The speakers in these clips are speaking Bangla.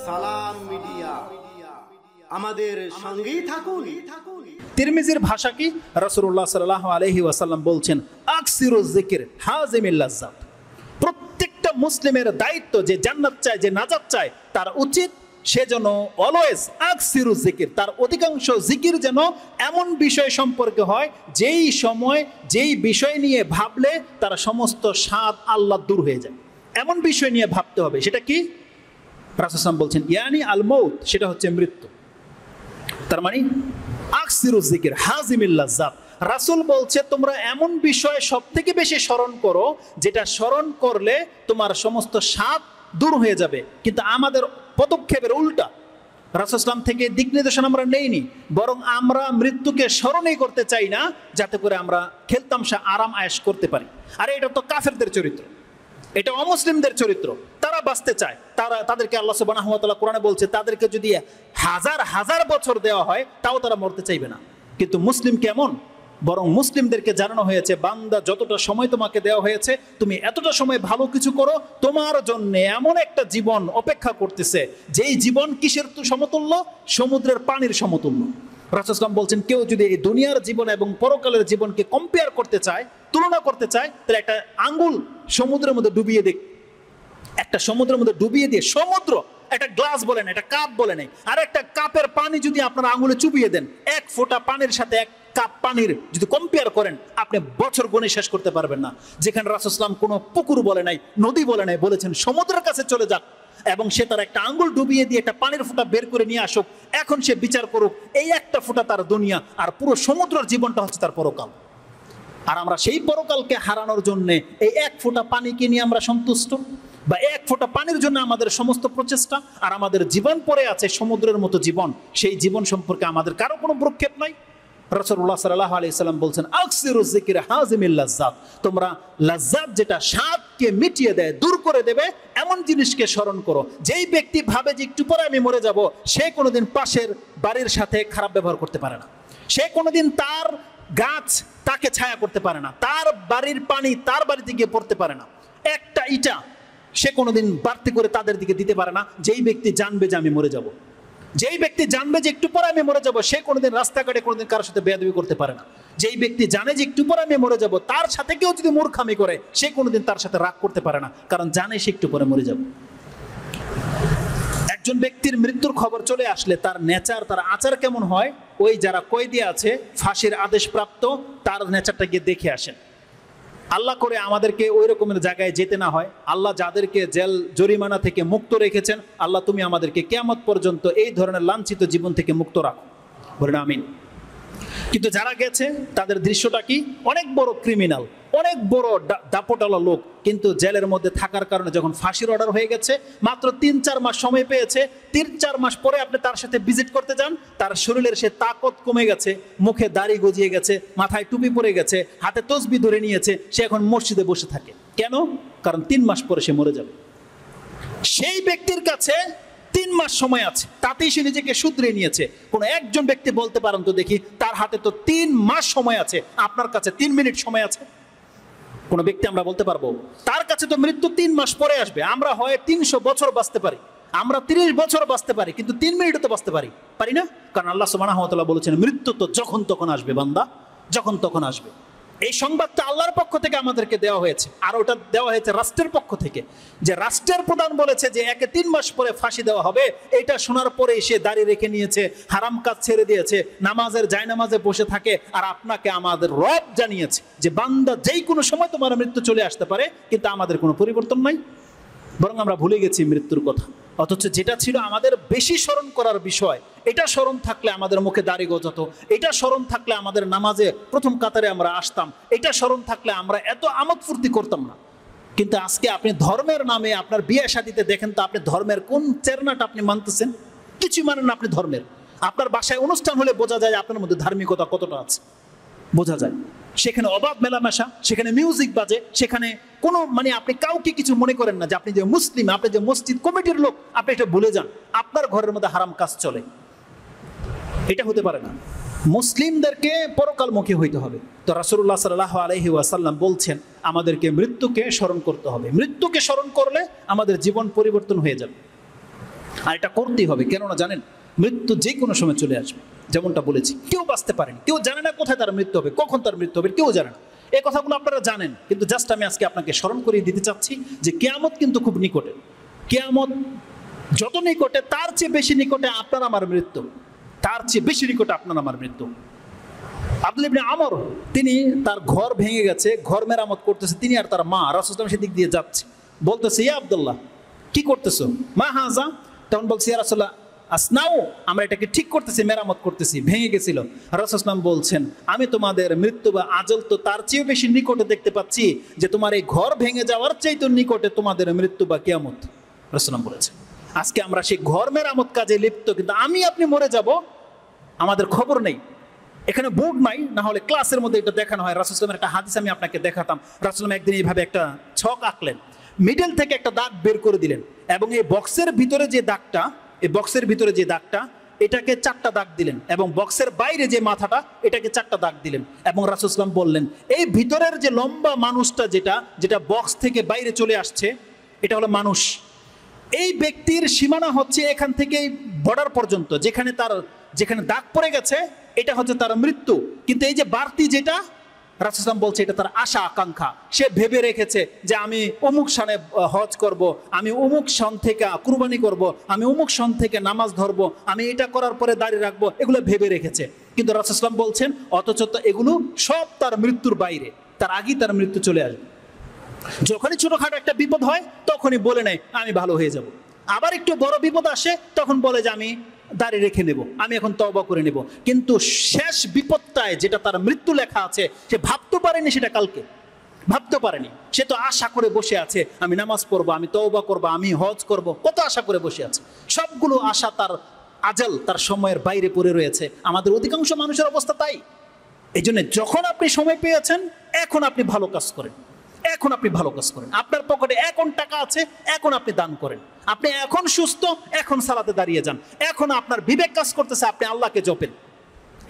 সালাম মিডিয়া, আমাদের সঙ্গেই থাকুন। তিরমিজির ভাষা কি? রাসূলুল্লাহ সাল্লাল্লাহু আলাইহি ওয়াসাল্লাম বলছেন, আকসিরুজ যিকির হাযিমিল লাজ্জাত। প্রত্যেকটা মুসলিমের দায়িত্ব, যে জান্নাত চায়, যে নাজাত চায়, তার উচিত সে যেন অলওয়েজ আকসিরুজ যিকির, তার অধিকাংশ জিকির যেন এমন বিষয় সম্পর্কে হয় যেই সময় যেই বিষয় নিয়ে ভাবলে তার সমস্ত স্বাদ আল্লাহ দূর হয়ে যায়। এমন বিষয় নিয়ে ভাবতে হবে। সেটা কি? রাসূল সাল্লাল্লাহু আলাইহি ওয়াসাল্লাম বলছেন ইয়ানি আল মউত, সেটা হচ্ছে মৃত্যু। তার মানে আকসিরুজ যিকির হাযিমিল লাজ্জাত। রাসূল বলছে তোমরা এমন বিষয় সব থেকে বেশি স্মরণ করো যেটা স্মরণ করলে তোমার সমস্ত স্বাদ দূর হয়ে যাবে। কিন্তু আমাদের পদক্ষেপের উল্টা। রাসূল সাল্লাল্লাহু আলাইহি ওয়াসাল্লাম থেকে দিক নির্দেশনা আমরা নেইনি, বরং আমরা মৃত্যুকে স্মরণই করতে চাই না, যাতে করে আমরা খেলতামশা আরাম আয়েশ করতে পারি। আর এটা তো কাফেরদের চরিত্র, এটা অমুসলিমদের চরিত্র। তারা বাঁচতে চায়, তাদেরকে আল্লাহ সুবহানাহু ওয়া তাআলা কোরআনে বলছে তাদেরকে যদি হাজার হাজার বছর দেওয়া হয় তাও তারা মরতে চাইবে না। কিন্তু মুসলিম কেমন? বরং মুসলিমদেরকে জানানো হয়েছে, বান্দা যতটা সময় তোমাকে দেওয়া হয়েছে তুমি এতটা সময় ভালো কিছু করো, তোমার জন্য এমন একটা জীবন অপেক্ষা করতেছে যেই জীবন কিসের সমতুল্য? সমুদ্রের পানির সমতুল্য। রাসূল সাল্লাল্লাহু আলাইহি ওয়াসাল্লাম বলছেন কেউ যদি এই দুনিয়ার জীবন এবং পরকালের জীবনকে কম্পেয়ার করতে চায়, তুলনা করতে চায়, তাহলে একটা আঙ্গুল সমুদ্রের মধ্যে ডুবিয়ে দেখ, একটা সমুদ্রের মধ্যে ডুবিয়ে দিয়ে, সমুদ্র একটা গ্লাস বলে না, একটা কাপ বলে নেই, আর একটা কাপের পানি যদি আপনার আঙ্গুলে চুবিয়ে দেন, এক ফোঁটা পানির সাথে এক কাপ পানির যদি কম্পেয়ার করেন, আপনি বছর গুণে শেষ করতে পারবেন না। যেখানে রাসূল সাল্লাল্লাহু আলাইহি ওয়াসাল্লাম কোনো পুকুর বলে নাই, নদী বলে নাই, বলেছেন সমুদ্রের কাছে চলে যাক এবং সে তার একটা আঙ্গুল ডুবিয়ে দিয়ে একটা পানির ফোঁটা বের করে নিয়ে আসুক। এখন সে বিচার করুক, এই একটা ফোঁটা তার দুনিয়া, আর পুরো সমুদ্রের জীবনটা হচ্ছে তার পরকাল। আর আমরা সেই পরকালকে হারানোর জন্য এই এক ফোঁটা পানিকে নিয়ে আমরা সন্তুষ্ট, বা এক ফোঁটা পানির জন্য আমাদের সমস্ত প্রচেষ্টা, আর আমাদের জীবন পড়ে আছে সমুদ্রের মতো জীবন, সেই জীবন সম্পর্কে আমাদের কারো কোনো ভ্রুক্ষেপ নাই। রাসূলুল্লাহ সাল্লাল্লাহু আলাইহি ওয়াসাল্লাম বলছেন আকসিরুজ যিকির হাযিমিল লাজ্জাত, তোমরা লাজ্জাত যেটা স্বাদকে মিটিয়ে দেয়, দূর করে দেবে, এমন জিনিসকে স্মরণ করো। যেই ব্যক্তি ভাবে যে একটু পরে আমি মরে যাব, সে কোনোদিন পাশের বাড়ির সাথে খারাপ ব্যবহার করতে পারে না, সে কোনোদিন তার গাছ তাকে ছায়া করতে পারে না, তার বাড়ির পানি তার বাড়িতে গিয়ে পড়তে পারে না, একটা ইটা সে কোনোদিন বাড়তি করে তাদের দিকে দিতে পারে না। যেই ব্যক্তি জানবে যে আমি মরে যাব, যেই ব্যক্তি জানবে যে একটু পরে আমি মরে যাব, সে কোনোদিন রাস্তাঘাটে কোনোদিন কারোর সাথে বেয়াদবি করতে পারে না। যেই ব্যক্তি জানে যে একটু পরে আমি মরে যাব, তার সাথে কেউ যদি মূর্খামি করে, সে কোনোদিন তার সাথে রাগ করতে পারে না, কারণ জানে সে একটু পরে মরে যাব। একজন ব্যক্তির মৃত্যুর খবর চলে আসলে তার নেচার, তার আচার কেমন হয়, ওই যারা কয়েদি আছে, ফাঁসির আদেশ প্রাপ্ত, তার নেচারটা গিয়ে দেখে আসেন। আল্লাহ করে আমাদেরকে ওই রকমের জায়গায় যেতে না হয়। আল্লাহ যাদেরকে জেল জরিমানা থেকে মুক্ত রেখেছেন, আল্লাহ তুমি আমাদেরকে কিয়ামত পর্যন্ত এই ধরনের লাঞ্ছিত জীবন থেকে মুক্ত রাখো, বলেন আমিন। কিন্তু যারা গেছে তাদের দৃশ্যটা কি? অনেক বড় ক্রিমিনাল, অনেক বড় দাপটালা লোক, কিন্তু জেলের মধ্যে থাকার কারণে যখন ফাঁসির অর্ডার হয়ে গেছে, মাত্র ৩-৪ মাস সময় পেয়েছে, ৩-৪ মাস পরে আপনি তার সাথে ভিজিট করতে যান, তার শরীরের সে তাকত কমে গেছে, মুখে দাড়ি গজিয়ে গেছে, মাথায় টুপি পরে গেছে, হাতে তসবি ধরে নিয়েছে, সে এখন মসজিদে বসে থাকে। কেন? কারণ ৩ মাস পরে সে মরে যাবে। সেই ব্যক্তির কাছে ৩ মাস সময় আছে, তাতেই সে নিজেকে শুধরে নিয়েছে। কোনো একজন ব্যক্তি বলতে পারেন তো দেখি, তার হাতে তো ৩ মাস সময় আছে, আপনার কাছে ৩ মিনিট সময় আছে? কোন ব্যক্তি আমরা বলতে পারবো? তার কাছে তো মৃত্যু ৩ মাস পরে আসবে। আমরা হয় ৩০০ বছর বাঁচতে পারি, আমরা ৩০ বছর বাঁচতে পারি, কিন্তু ৩ মিনিটও তো বাঁচতে পারি না। কারণ আল্লাহ সুবহানাহু ওয়া তাআলা বলেছেন মৃত্যু তো যখন তখন আসবে বান্দা, যখন তখন আসবে। এই সংবাদটা আল্লাহর পক্ষ থেকে আমাদেরকে দেওয়া হয়েছে, আর ওটা দেওয়া হয়েছে রাষ্ট্রের পক্ষ থেকে, যে রাষ্ট্রের প্রধান বলেছে যে একে ৩ মাস পরে ফাঁসি দেওয়া হবে। এটা শোনার পরে সে দাড়ি রেখে নিয়েছে, হারাম কাজ ছেড়ে দিয়েছে, নামাজের জায়নামাজে বসে থাকে। আর আপনাকে আমাদের রব জানিয়েছে যে বান্দা যেই কোনো সময় তোমার মৃত্যু চলে আসতে পারে, কিন্তু আমাদের কোনো পরিবর্তন নাই, বরং আমরা ভুলে গেছি মৃত্যুর কথা। অথচ যেটা ছিল আমাদের বেশি স্মরণ করার বিষয়, এটা স্মরণ থাকলে আমাদের মুখে দাড়ি গজাতো, এটা স্মরণ থাকলে আমাদের নামাজে প্রথম কাতারে আমরা আসতাম, এটা স্মরণ থাকলে আমরা এত আমোদ ফুর্তি করতাম না। কিন্তু আজকে আপনি ধর্মের নামে আপনার বিয়ে শাদীতে দেখেন তো, আপনি ধর্মের কোন চেতনাটা আপনি মানতেছেন? কিছুই মানেন না আপনি ধর্মের। আপনার বাসায় অনুষ্ঠান হলে বোঝা যায় আপনার মধ্যে ধার্মিকতা কতটা আছে, বোঝা যায়। সেখানে অবাধ মেলামেশা, সেখানে মিউজিক বাজে, সেখানে কোনো আপনি কাউকে কিছু মনে করেন না যে আপনি যে মুসলিম, আপনি যে মসজিদ কমিটির লোক, আপনি এটা ভুলে যান। আপনার ঘরের মধ্যে হারাম কাজ চলে, এটা হতে পারে না। মুসলিমদেরকে পরকালমুখী হইতে হবে। তো রাসূলুল্লাহ সাল্লাল্লাহু আলাইহি ওয়াসাল্লাম বলছেন আমাদেরকে মৃত্যুকে স্মরণ করতে হবে। মৃত্যুকে স্মরণ করলে আমাদের জীবন পরিবর্তন হয়ে যাবে। আর এটা করতেই হবে, কেননা জানেন মৃত্যু যে কোনো সময় চলে আসবে। যেমনটা বলেছি, কেউ বাঁচতে পারেনি, কেউ জানে না কোথায় তার মৃত্যু হবে, কখন তার মৃত্যু হবে, কেউ জানে না। এই কথাগুলো আপনারা জানেন, কিন্তু জাস্ট আমি আজকে আপনাকে স্মরণ করিয়ে দিতে চাচ্ছি যে কিয়ামত কিন্তু খুব নিকটে। কিয়ামত যত নিকটে, তার চেয়ে বেশি নিকটে আপনার আমার মৃত্যু, তার চেয়ে বেশি নিকটে আপনার আমার মৃত্যু। আব্দুল্লাহ ইবনে আমর, তিনি তার ঘর ভেঙে গেছে, ঘর মেরামত করতেছে, তিনি আর তার মা রাসূলুল্লাহ সাল্লাল্লাহু আলাইহি ওয়াসাল্লাম সেদিক দিয়ে যাচ্ছে, বলতেছে ইয়া আব্দুল্লাহ কি করতেছো, মা হাজা। তখন বলছে ইয়া রাসূলুল্লাহ আসনাউ, আমরা এটাকে ঠিক করতেছি, মেরামত করতেছি, ভেঙে গেছিল। রাসূলুল্লাহ বলছেন আমি তোমাদের মৃত্যু বা আজল তো তার চেয়েও বেশি নিকটে দেখতে পাচ্ছি, যে তোমার এই ঘর ভেঙে যাওয়ার চাইতে নিকটে তোমাদের মৃত্যু বা কিয়ামত। রাসূলুল্লাহ বলেছেন আজকে আমরা সেই ঘর মেরামত কাজে লিপ্ত, কিন্তু আমি আপনি মরে যাব আমাদের খবর নেই। এখানে বোর্ড নাই, না হলে ক্লাসের মধ্যে এটা দেখানো হয়। রাসূলুল্লাহর একটা হাদিস আমি আপনাকে দেখাতাম। রাসূলুল্লাহ একদিন এইভাবে একটা ছক আঁকলেন, মিডল থেকে একটা দাগ বের করে দিলেন, এবং এই বক্সের ভিতরে যে দাগটা, এই বক্সের ভিতরে যে দাগটা, এটাকে 4টা দাগ দিলেন, এবং বক্সের বাইরে যে মাথাটা, এটাকে 4টা দাগ দিলেন। এবং রাসূলুল্লাহ বললেন এই ভিতরের যে লম্বা মানুষটা, যেটা যেটা বক্স থেকে বাইরে চলে আসছে, এটা হলো মানুষ। এই ব্যক্তির সীমানা হচ্ছে এখান থেকে বর্ডার পর্যন্ত, যেখানে দাগ পড়ে গেছে এটা হচ্ছে তার মৃত্যু। কিন্তু এই যে বাড়তি যেটা, রাসূলুল্লাহ বলছে এটা তার আশা আকাঙ্ক্ষা। সে ভেবে রেখেছে যে আমি অমুক সনে হজ করব, আমি অমুক সন থেকে কুরবানি করব, আমি অমুক সন থেকে নামাজ ধরবো, আমি এটা করার পরে দাঁড়িয়ে রাখবো, এগুলো ভেবে রেখেছে। কিন্তু রাসূলুল্লাহ বলছেন অথচ এগুলো সব তার মৃত্যুর বাইরে, তার আগেই তার মৃত্যু চলে আসবে। যখনই ছোটখাটো একটা বিপদ হয় তখনই বলে নেয় আমি ভালো হয়ে যাব। আবার একটু বড় বিপদ আসে তখন বলে যে আমি দাঁড়িয়ে রেখে নেব, আমি এখন তওবা করে নেব। কিন্তু শেষ বিপদটায় যেটা তার মৃত্যু লেখা আছে, সে ভাবতে পারেনি, সেটা কালকে ভাবতে পারেনি। সে তো আশা করে বসে আছে আমি নামাজ পড়বো, আমি তওবা করবো, আমি হজ করব, কত আশা করে বসে আছে। সবগুলো আশা তার আজাল, তার সময়ের বাইরে পড়ে রয়েছে। আমাদের অধিকাংশ মানুষের অবস্থা তাই। এই জন্য যখন আপনি সময় পেয়েছেন এখন আপনি ভালো কাজ করেন, এখন আপনি ভালো কাজ করেন। আপনার পকেটে এখন টাকা আছে, এখন আপনি দান করেন। আপনি এখন সুস্থ, এখন সালাতে দাঁড়িয়ে যান। এখন আপনার বিবেক কাজ করতেছে, আপনি আল্লাহকে জপেন।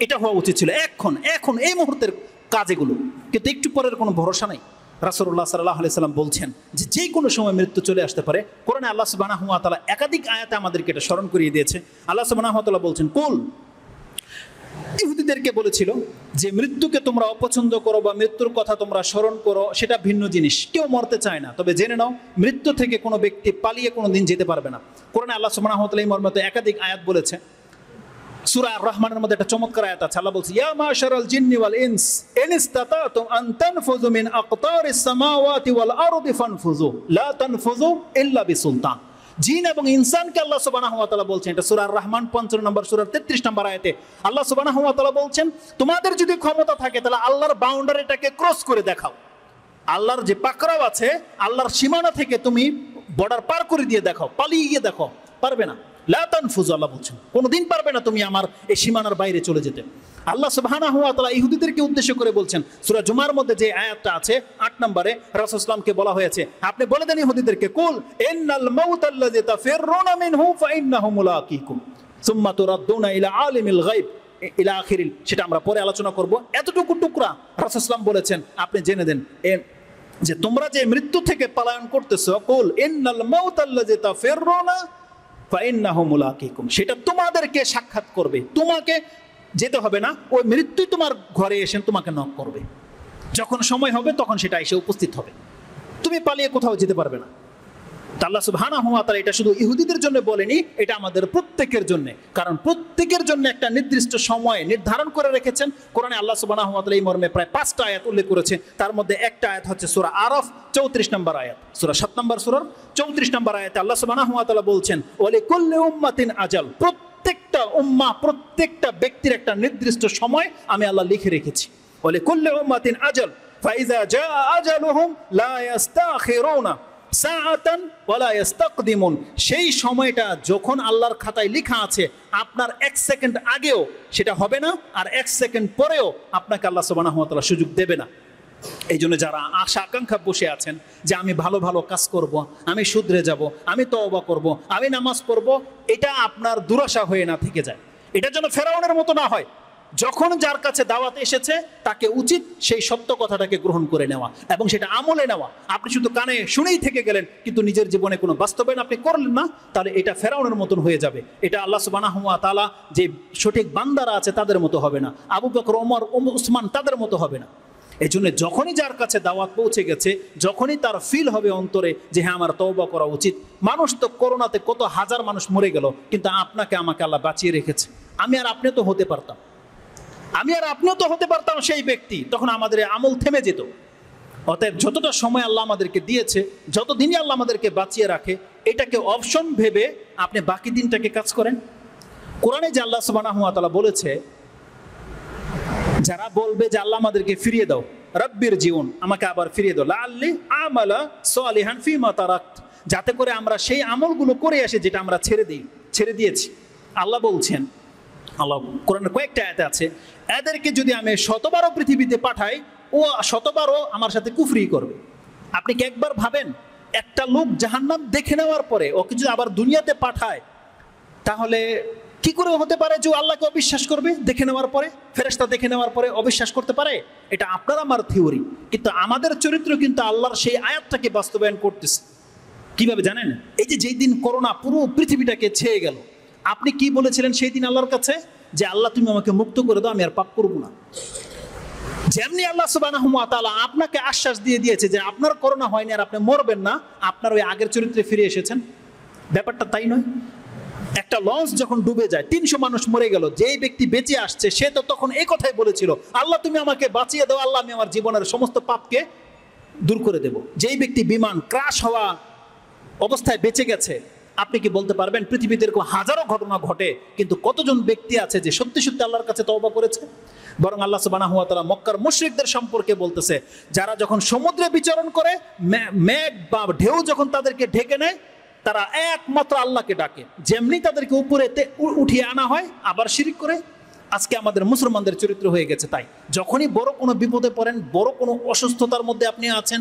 এটা হওয়া উচিত ছিল এখন এই মুহূর্তের কাজ এগুলো। কিন্তু একটু পরের কোনো ভরসা নাই। রাসূলুল্লাহ সাল্লাল্লাহু আলাইহি সাল্লাম বলছেন যে কোনো সময় মৃত্যু চলে আসতে পারে। কোরআনে আল্লাহ সুবহানাহু ওয়া তাআলা একাধিক আয়াতে আমাদেরকে এটা স্মরণ করিয়ে দিয়েছে। আল্লাহ সুবহানাহু ওয়া তাআলা বলছেন কুল, ইহুদিদেরকে বলেছিল যে মৃত্যুকে তোমরা অপছন্দ করো বা মৃত্যুর কথা তোমরা স্মরণ করো, সেটা ভিন্ন জিনিস। কেউ মরতে চায় না, তবে জেনে নাও মৃত্যু থেকে কোনো ব্যক্তি পালিয়ে কোনো দিন যেতে পারবে না। কোরআনে আল্লাহ সুবহানাহু ওয়া তাআলা এই মর্মে একাধিক আয়াত বলেছে। সূরা আর-রহমানের মধ্যে একটা চমৎকার আয়াত আছে। আল্লাহ বলছে ইয়া মাশারাল জিন্নি ওয়াল ইনস ইন ইসতাতাতুম আন তানফুযু মিন আকতারিস সামাওয়াতি ওয়াল আরদি ফানফুযু লা তানফুযু ইল্লা বিসুলতান। জিন এবং ইনসানকে আল্লাহ সুবহানাহু ওয়া তাআলা বলছেন, এটা সূরা আর-রহমান 55 নম্বর সূরার 33 নম্বর আয়াতে আল্লাহ সুবহানাহু ওয়া তাআলা বলছেন তোমাদের যদি ক্ষমতা থাকে তাহলে আল্লাহর বাউন্ডারিটাকে ক্রস করে দেখাও। আল্লাহর যে পাকড়াও আছে, আল্লাহর সীমানা থেকে তুমি বর্ডার পার করে দিয়ে দেখাও, পালিয়ে গিয়ে দেখো। পারবে না, লা তানফুযু, আল্লাহ বলছেন কোনোদিন পারবে না তুমি আমার এই সীমানার বাইরে চলে যেতে। আল্লাহ সুবহানাহু ওয়া তাআলা ইহুদিদেরকে উদ্দেশ্য করে বলছেন, সূরা জুমার মধ্যে যে আয়াতটা আছে 8 নম্বরে, রাসূল সাল্লাল্লাহু বলা হয়েছে আপনি বলে দেন ইহুদিদেরকে কুল ইন্নাল মাউতাল্লাযী তাফিররুনা মিনহু ফাইন্নাহু মুলাকীকুম সুম্মা তুরাদ্দুনা ইলা আলিমিল গায়ব ইলা আখিরিল। সেটা আমরা পরে আলোচনা করব। এতটুকু টুকরা রাসূল সাল্লাল্লাহু বলেছেন আপনি জেনে দেন যে তোমরা যে মৃত্যু থেকে পলায়ন করতেছো, কুল ইন্নাল মাউতাল্লাযী তাফিররুনা ফাইন্নাহু মুলাকীকুম, সেটা তোমাদেরকে সাক্ষাৎ করবে। তোমাকে যেতে হবে না, ওই মৃত্যুই তোমার ঘরে এসে তোমাকে নক করবে। যখন সময় হবে তখন সেটা এসে উপস্থিত হবে, তুমি পালিয়ে কোথাও যেতে পারবে না। আল্লাহ সুবহানাহু ওয়া তাআলা এটা শুধু ইহুদিদের জন্য বলেনি, এটা আমাদের প্রত্যেকের জন্য। কারণ প্রত্যেকের জন্য একটা নির্দিষ্ট সময় নির্ধারণ করে রেখেছেন। কোরআনে আল্লাহ সুবহানাহু ওয়া তাআলা এই মর্মে প্রায় 5টা আয়াত উল্লেখ করেছে। তার মধ্যে একটা আয়াত হচ্ছে সূরা আরাফ 34 নম্বর আয়াত, সূরা 7 নম্বর সূরার 34 নম্বর আয়াতে আল্লাহ সুবহানাহু ওয়া তাআলা বলছেন ওয়ালিকুল্লি উম্মাতিন আজাল, প্রত্যেকটা উম্মাহ, প্রত্যেকটা ব্যক্তির একটা নির্দিষ্ট সময় আমি আল্লাহ লিখে রেখেছি। ওয়ালিকুল্লি উম্মাতিন আজাল ফাইযা জাআ আজালুহুম লা ইস্তাখিরুনা সাআতান ওয়ালা ইস্তাকদিমুন, সেই সময়টা যখন আল্লাহর খাতায় লেখা আছে আপনার 1 সেকেন্ড আগেও সেটা হবে না, আর 1 সেকেন্ড পরেও আপনাকে আল্লাহ সুবহানাহু ওয়া তাআলা সুযোগ দেবে না। এই জন্য যারা আশা আকাঙ্ক্ষা বসে আছেন যে আমি ভালো ভালো কাজ করব, আমি শুধরে যাব, আমি তওবা করব, আমি নামাজ পড়ব, এটা আপনার দুরাশা হয়ে না থেকে যায়। এটা যেন ফেরাউনের মতো না হয় যখন যার কাছে দাওয়াত এসেছে তাকে উচিত সেই সত্য কথাটাকে গ্রহণ করে নেওয়া এবং সেটা আমলে নেওয়া। আপনি শুধু কানে শুনেই থেকে গেলেন কিন্তু নিজের জীবনে কোনো বাস্তবায়ন আপনি করলেন না, তাহলে এটা ফেরাউনের মতন হয়ে যাবে। এটা আল্লাহ সুবহানাহু ওয়া তাআলা যে সঠিক বান্দারা আছে তাদের মতো হবে না, আবু বকর, ওমর, উসমান তাদের মতো হবে না। এই জন্য যখনই যার কাছে দাওয়াত পৌঁছে গেছে, যখনই তার ফিল হবে অন্তরে যে হ্যাঁ আমার তওবা করা উচিত। মানুষ তো করোনাতে কত হাজার মানুষ মরে গেল, কিন্তু আপনাকে আমাকে আল্লাহ বাঁচিয়ে রেখেছে। আমি আর আপনি তো হতে পারতাম, আমি আর আপনিও তো হতে পারতাম সেই ব্যক্তি, তখন আমাদের আমল থেমে যেত। অতএব যতটা সময় আল্লাহ আমাদেরকে দিয়েছে, যতদিনই আল্লাহ আমাদেরকে বাঁচিয়ে রাখে, এটাকে অপশন ভেবে আপনি বাকি দিনটাকে কাজ করেন। কোরআনে যে আল্লাহ সুবহানাহু ওয়া তাআলা বলেছে, যারা বলবে যে আল্লাহ আমাদেরকে ফিরিয়ে দাও, রব্বির জীবন আমাকে আবার ফিরিয়ে দাও, লাআল্লি আমালা সালিহান ফিমা তারাকত, যাতে করে আমরা সেই আমলগুলো করে আসি যেটা আমরা ছেড়ে দিয়েছি। আল্লাহ বলছেন, আল্লাহ কোরআনের কয়েকটা আয়াতে আছে, এদেরকে যদি আমি শতবারও পৃথিবীতে পাঠাই, ও শতবারও আমার সাথে কুফরি করবে। আপনি কি একবার ভাবেন, একটা লোক জাহান্নাম দেখে নেওয়ার পরে ওকে যদি আবার দুনিয়াতে পাঠায়, তাহলে কি করে হতে পারে যে আল্লাহকে অবিশ্বাস করবে? দেখে নেওয়ার পরে, ফেরেশতা দেখে নেওয়ার পরে অবিশ্বাস করতে পারে? এটা আপনার আমার থিওরি, কিন্তু আমাদের চরিত্র কিন্তু আল্লাহর সেই আয়াতটাকে বাস্তবায়ন করতেছে। কিভাবে জানেন? এই যে যেই দিন করোনা পুরো পৃথিবীটাকে ছেয়ে গেল, আপনি কি বলেছিলেন সেই দিন আল্লাহর কাছে? যে আল্লাহ তুমি আমাকে মুক্ত করে দাও, আমি আর পাপ করবো না। যেমনি আল্লাহ সুবহানাহু ওয়া তাআলা আপনাকে আশ্বাস দিয়ে দিয়েছে যে আপনার করোনা হয়নি আর আপনি মরবেন না, আপনার ওই আগের চরিত্রে ফিরে এসেছেন। ব্যাপারটা তাই নয়? একটা লঞ্চ যখন ডুবে যায়, 300 মানুষ মরে গেল, যেই ব্যক্তি বেঁচে আসছে সে তো তখন এই কথাই বলেছিল, আল্লাহ তুমি আমাকে বাঁচিয়ে দাও, আল্লাহ আমি আমার জীবনের সমস্ত পাপকে দূর করে দেব। যেই ব্যক্তি বিমান ক্রাশ হওয়া অবস্থায় বেঁচে গেছে, আপনি কি বলতে পারবেন পৃথিবীতে এরকম হাজারো ঘটনা ঘটে, কিন্তু কতজন ব্যক্তি আছে যে সত্যি সত্যি আল্লাহর কাছে তওবা করেছে? বরং আল্লাহ সুবহানাহু ওয়া তাআলা মক্কার মুশরিকদের সম্পর্কে বলতেছে, যারা যখন সমুদ্রে বিচরণ করে, মেঘ বা ঢেউ যখন তাদেরকে ঢেকে নেয়, তারা একমাত্র আল্লাহকে ডাকে, যেমনি তাদেরকে উপরে উঠিয়ে আনা হয় আবার শিরক করে। আজকে আমাদের মুসলমানদের চরিত্র হয়ে গেছে তাই। যখনই বড় কোনো বিপদে পড়েন, বড় কোনো অসুস্থতার মধ্যে আপনি আছেন,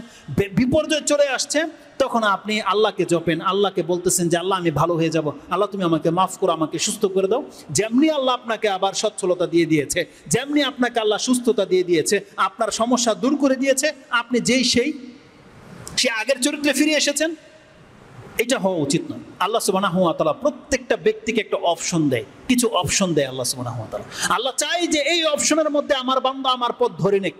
বিপর্যয় চলে আসছে, তখন আপনি আল্লাহকে জপেন, আল্লাহকে বলতেছেন যে আল্লাহ আমি ভালো হয়ে যাব, আল্লাহ তুমি আমাকে মাফ করো, আমাকে সুস্থ করে দাও। যেমনি আল্লাহ আপনাকে আবার সচ্ছলতা দিয়ে দিয়েছে, যেমনি আপনাকে আল্লাহ সুস্থতা দিয়ে দিয়েছে, আপনার সমস্যা দূর করে দিয়েছে, আপনি সে আগের চরিত্রে ফিরে এসেছেন। এটা হওয়া উচিত নয়। আল্লাহ সুবহানাহু ওয়া তাআলা প্রত্যেকটা ব্যক্তিকে একটা অপশন দেয়, কিছু অপশন দেয় আল্লাহ সুবহানাহু ওয়া তাআলা। আল্লাহ চাই যে এই অপশনের মধ্যে আমার বান্দা আমার পথ ধরে নেক।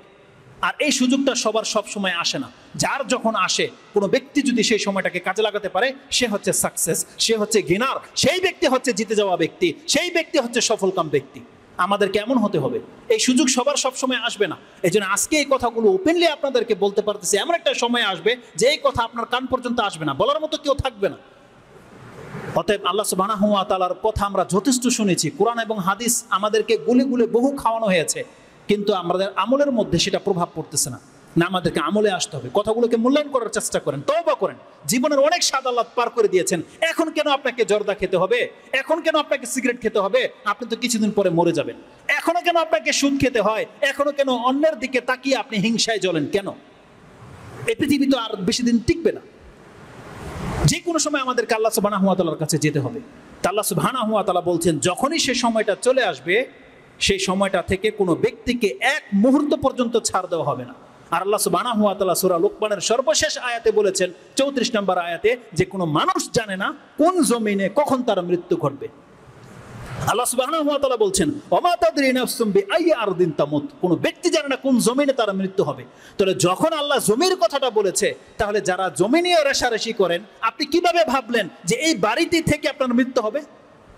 আর এই সুযোগটা সবার সব সময় আসে না। যার যখন আসে, কোনো ব্যক্তি যদি সেই সময়টাকে কাজে লাগাতে পারে, সে হচ্ছে সাকসেস, সে হচ্ছে গেনার, সেই ব্যক্তি হচ্ছে জিতে যাওয়া ব্যক্তি, সেই ব্যক্তি হচ্ছে সফলকাম ব্যক্তি। আমাদের কেমন হতে হবে? এই সুযোগ সবার সব সময় আসবে না। এই জন্য আজকে এই কথাগুলো ওপেনলি আপনাদেরকে বলতে পারতেছি। এমন একটা সময় আসবে যে এই কথা আপনার কান পর্যন্ত আসবে না, বলার মতো কেউ থাকবে না। অতএব আল্লাহ সুবহানাহু ওয়া তাআলার কথা আমরা যথেষ্ট শুনেছি, কোরআন এবং হাদিস আমাদেরকে গুলে গুলে বহু খাওয়ানো হয়েছে, কিন্তু আমাদের আমলের মধ্যে সেটা প্রভাব পড়তেছে না। না, আমাদেরকে আমলে আসতে হবে, কথাগুলোকে মূল্যায়ন করার চেষ্টা করেন, তওবা করেন। জীবনের অনেক স্বাদ আল্লাহ পার করে দিয়েছেন, এখন কেন আপনাকে জর্দা খেতে হবে? এখন কেন আপনাকে সিগারেট খেতে হবে? আপনি তো কিছুদিন পরে মরে যাবেন। এখনো কেন আপনাকে সুদ খেতে হয়? এখনো কেন অন্যের দিকে তাকিয়ে আপনি হিংসায় জ্বলেন? কেন? এই পৃথিবী তো আর বেশি দিন টিকবে না। যে কোনো সময় আমাদেরকে আল্লাহ সুবহানাহু ওয়া তাআলার কাছে যেতে হবে। তা আল্লাহ সুবহানাহু ওয়া তাআলা বলছেন, যখনই সে সময়টা চলে আসবে, সেই সময়টা থেকে কোনো ব্যক্তিকে এক মুহূর্ত পর্যন্ত ছাড় দেওয়া হবে না। আর আল্লাহ সুবহানাহু ওয়া তাআলা সূরা লুকমানের সর্বশেষ আয়াতে বলেছেন, 34 নম্বর আয়াতে, যে কোনো মানুষ জানে না কোন জমিনে কখন তার মৃত্যু ঘটবে। আল্লাহ সুবহানাহু ওয়া তাআলা বলছেন, ওমা তাদরি নাফসুম বিআইয়ি আরদিন তামুত, কোনো ব্যক্তি জানে না কোন জমিনে তার মৃত্যু হবে। তাহলে যখন আল্লাহ জমির কথাটা বলেছে, তাহলে যারা জমি নিয়ে রেশারেশি করেন, আপনি কিভাবে ভাবলেন যে এই বাড়িতে থেকে আপনার মৃত্যু হবে?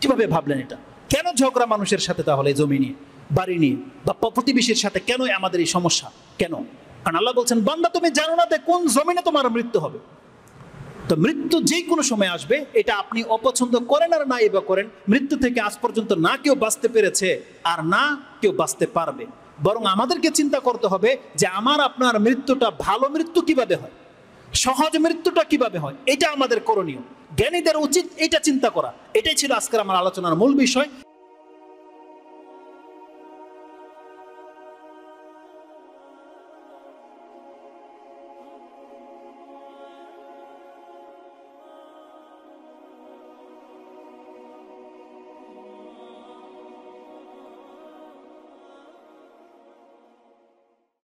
কিভাবে ভাবলেন এটা? কেন ঝগড়া মানুষের সাথে তাহলে জমি নিয়ে, বাড়ি নিয়ে, বা প্রতিবেশীর সাথে? কেন আমাদের এই সমস্যা? কেন? কারণ আল্লাহ বলছেন, বান্দা তুমি জানো না যে কোন জমিনে তোমার মৃত্যু হবে। তো মৃত্যু যে কোনো সময় আসবে, এটা আপনি অপছন্দ করেন আর নাই বা করেন, মৃত্যু থেকে আজ পর্যন্ত না কেউ বাঁচতে পেরেছে আর না কেউ বাঁচতে পারবে। বরং আমাদেরকে চিন্তা করতে হবে যে আমার আপনার মৃত্যুটা ভালো মৃত্যু কিভাবে হয়, সহজ মৃত্যুটা কিভাবে হয়, এটা আমাদের করণীয়। জ্ঞানীদের উচিত এটা চিন্তা করা। এটাই ছিল আজকের আমার আলোচনার মূল বিষয়।